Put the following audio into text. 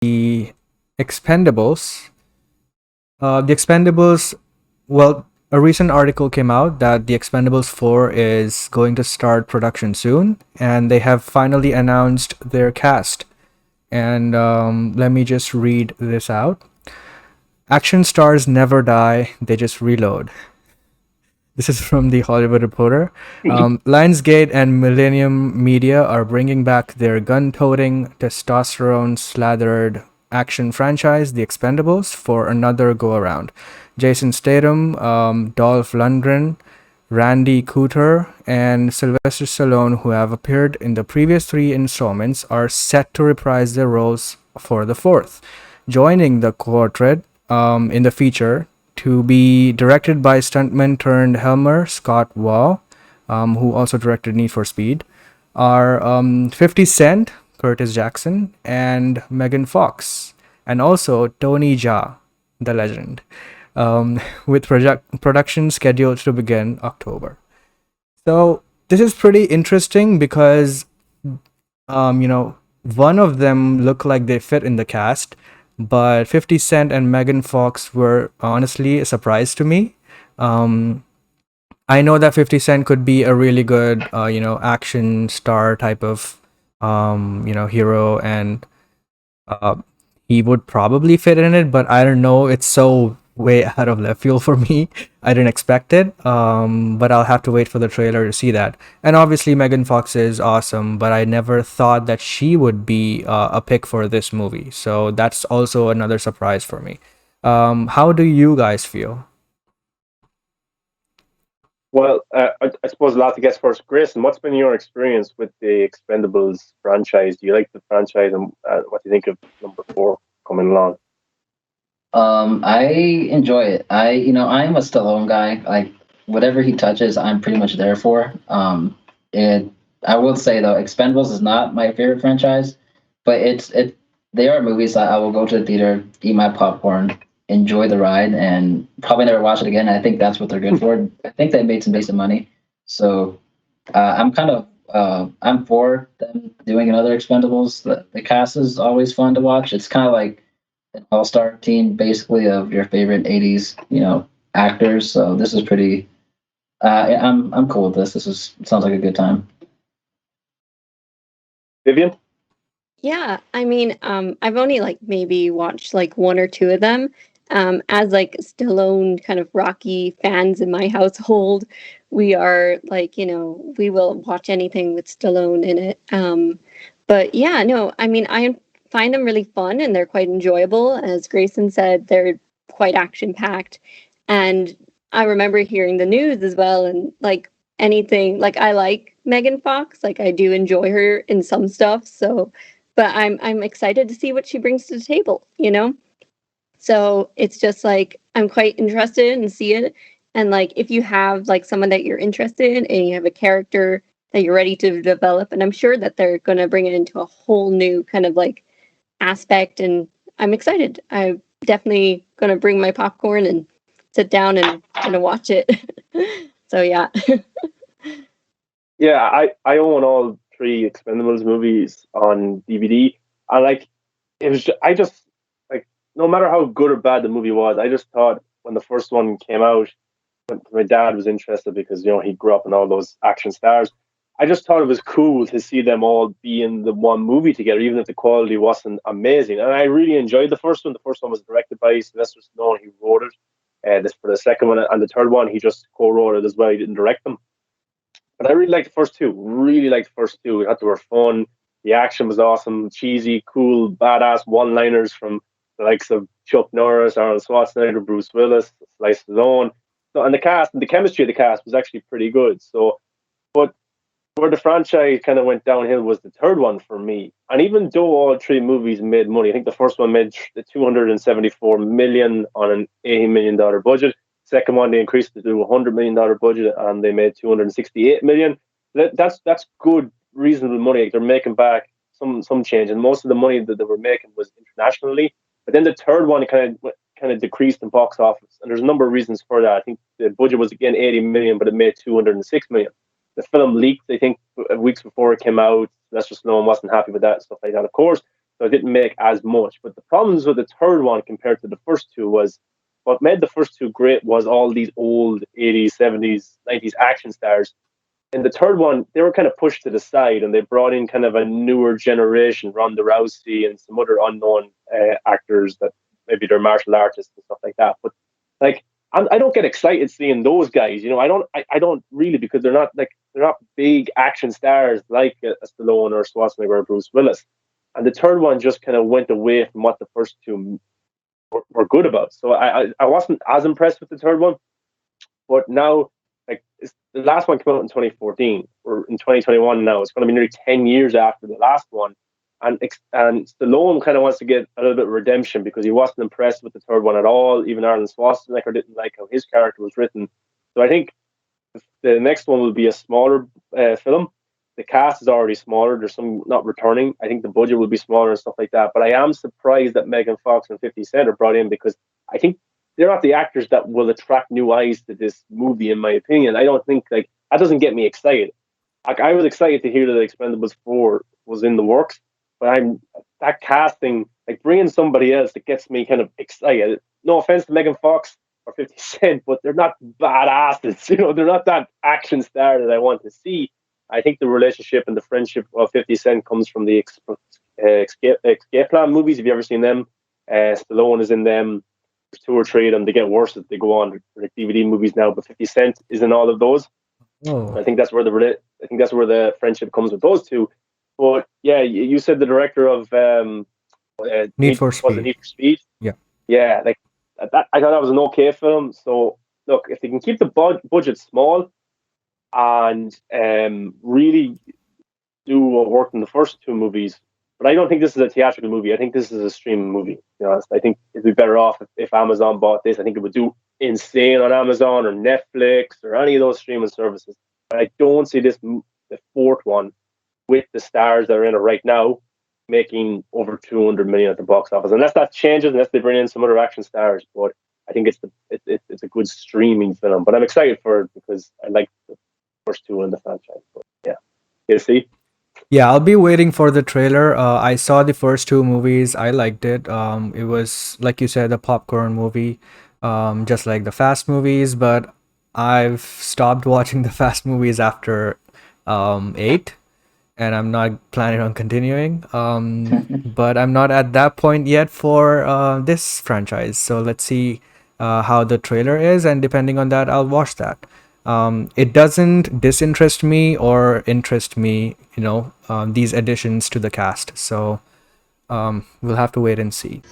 the Expendables. The Expendables, well, a recent article came out that the Expendables 4 is going to start production soon, and they have finally announced their cast. And let me just read this out. Action stars never die, they just reload. This is from the Hollywood Reporter. Lionsgate and Millennium Media are bringing back their gun toting, testosterone slathered action franchise, The Expendables, for another go around. Jason Statham, Dolph Lundgren, Randy Couture, and Sylvester Stallone, who have appeared in the previous three installments, are set to reprise their roles for the fourth. Joining the quartet in the feature to be directed by stuntman turned helmer Scott Wall, who also directed Need for Speed, are 50 Cent, Curtis Jackson, and Megan Fox, and also Tony Jaa, the legend, with production scheduled to begin October. So this is pretty interesting because one of them look like they fit in the cast, but 50 Cent and Megan Fox were honestly a surprise to me. Um, I know that 50 Cent could be a really good, action star type of, hero, and uh, he would probably fit in it, but I don't know. It's so way out of left field for me. I didn't expect it, but I'll have to wait for the trailer to see that. And obviously, Megan Fox is awesome, but I never thought that she would be a pick for this movie. So that's also another surprise for me. How do you guys feel? Well, I suppose a lot to guess first. Grayson, what's been your experience with the Expendables franchise? Do you like the franchise, and what do you think of number four coming along? I enjoy it. I'm a Stallone guy. Like whatever he touches, I'm pretty much there for. It. I will say though, Expendables is not my favorite franchise, but it. They are movies that I will go to the theater, eat my popcorn, enjoy the ride, and probably never watch it again. I think that's what they're good for. I think they made some decent money, so I'm kind of I'm for them doing another Expendables. The cast is always fun to watch. It's kind of like an all-star team basically of your favorite 80s actors, so this is pretty I'm cool with this. This is sounds like a good time. Vivian? Yeah, I mean, I've only like maybe watched like one or two of them. As like Stallone kind of Rocky fans in my household, we are like, we will watch anything with Stallone in it. But yeah, no, I mean, I find them really fun and they're quite enjoyable. As Grayson said, they're quite action packed. And I remember hearing the news as well, and like anything, like I like Megan Fox, like I do enjoy her in some stuff. So but I'm excited to see what she brings to the table. So it's just like I'm quite interested and see it. And like if you have like someone that you're interested in and you have a character that you're ready to develop, and I'm sure that they're gonna bring it into a whole new kind of like aspect, and I'm excited. I'm definitely gonna bring my popcorn and sit down and gonna watch it. So yeah. Yeah, I own all three Expendables movies on DVD, and like I just like no matter how good or bad the movie was, I just thought when the first one came out, when my dad was interested because he grew up in all those action stars. I just thought it was cool to see them all be in the one movie together, even if the quality wasn't amazing. And I really enjoyed the first one. The first one was directed by Sylvester Stallone. He wrote it. This for the second one and the third one, he just co-wrote it as well. He didn't direct them. But I really liked the first two. Really liked the first two. I thought they were fun. The action was awesome, cheesy, cool, badass one-liners from the likes of Chuck Norris, Arnold Schwarzenegger, Bruce Willis, Sly Stallone. So, and the cast and the chemistry of the cast was actually pretty good. So, but where the franchise kind of went downhill was the third one for me. And even though all three movies made money, I think the first one made the 274 million on an $80 million budget. Second one they increased it to $100 million budget and they made 268 million. That's good, reasonable money. Like they're making back some change, and most of the money that they were making was internationally. But then the third one kind of decreased in box office, and there's a number of reasons for that. I think the budget was again 80 million, but it made 206 million. The film leaked, I think, weeks before it came out. That's just no one wasn't happy with that and stuff like that, of course. so it didn't make as much. But the problems with the third one compared to the first two was what made the first two great was all these old 80s, 70s, 90s action stars. In the third one, they were kind of pushed to the side, and they brought in kind of a newer generation, Ronda Rousey and some other unknown actors that maybe they're martial artists and stuff like that. But like, I don't get excited seeing those guys. You know, I don't really, because they're not big action stars like a Stallone or Schwarzenegger or Bruce Willis. And the third one just kind of went away from what the first two were good about. So I wasn't as impressed with the third one. But now, like, the last one came out in 2014 or in 2021 now. It's going to be nearly 10 years after the last one. And Stallone kind of wants to get a little bit of redemption because he wasn't impressed with the third one at all. Even Arnold Schwarzenegger didn't like how his character was written. So I think the next one will be a smaller film. The cast is already smaller. There's some not returning. I think the budget will be smaller and stuff like that. But I am surprised that Megan Fox and 50 Cent are brought in because I think they're not the actors that will attract new eyes to this movie, in my opinion. I don't think, like, that doesn't get me excited. Like, I was excited to hear that Expendables 4 was in the works, but that casting, like, bringing somebody else that gets me kind of excited. No offense to Megan Fox or 50 Cent, but they're not badasses. You know, they're not that action star that I want to see. I think the relationship and the friendship of 50 Cent comes from the Escape Plan movies. Have you ever seen them? Stallone is in them. There's two or three of them. They get worse as they go on. They're like DVD movies now, but 50 Cent is in all of those. Oh, I think that's where the friendship comes with those two. But yeah, you said the director of Need for was it Speed. Need for Speed? Yeah. Yeah, like that. I thought that was an okay film. So look, if they can keep the budget small and really do what worked in the first two movies. But I don't think this is a theatrical movie. I think this is a streaming movie. To be honest, I think it'd be better off if Amazon bought this. I think it would do insane on Amazon or Netflix or any of those streaming services. But I don't see the fourth one, with the stars that are in it right now, making over 200 million at the box office. Unless that changes, unless they bring in some other action stars. But I think it's a good streaming film. But I'm excited for it because I like the first two in the franchise. But yeah, you see. Yeah, I'll be waiting for the trailer. I saw the first two movies. I liked it. It was, like you said, a popcorn movie, just like the Fast movies. But I've stopped watching the Fast movies after 8, and I'm not planning on continuing. But I'm not at that point yet for this franchise. So let's see how the trailer is, and depending on that, I'll watch that. It doesn't disinterest me or interest me, these additions to the cast. So we'll have to wait and see.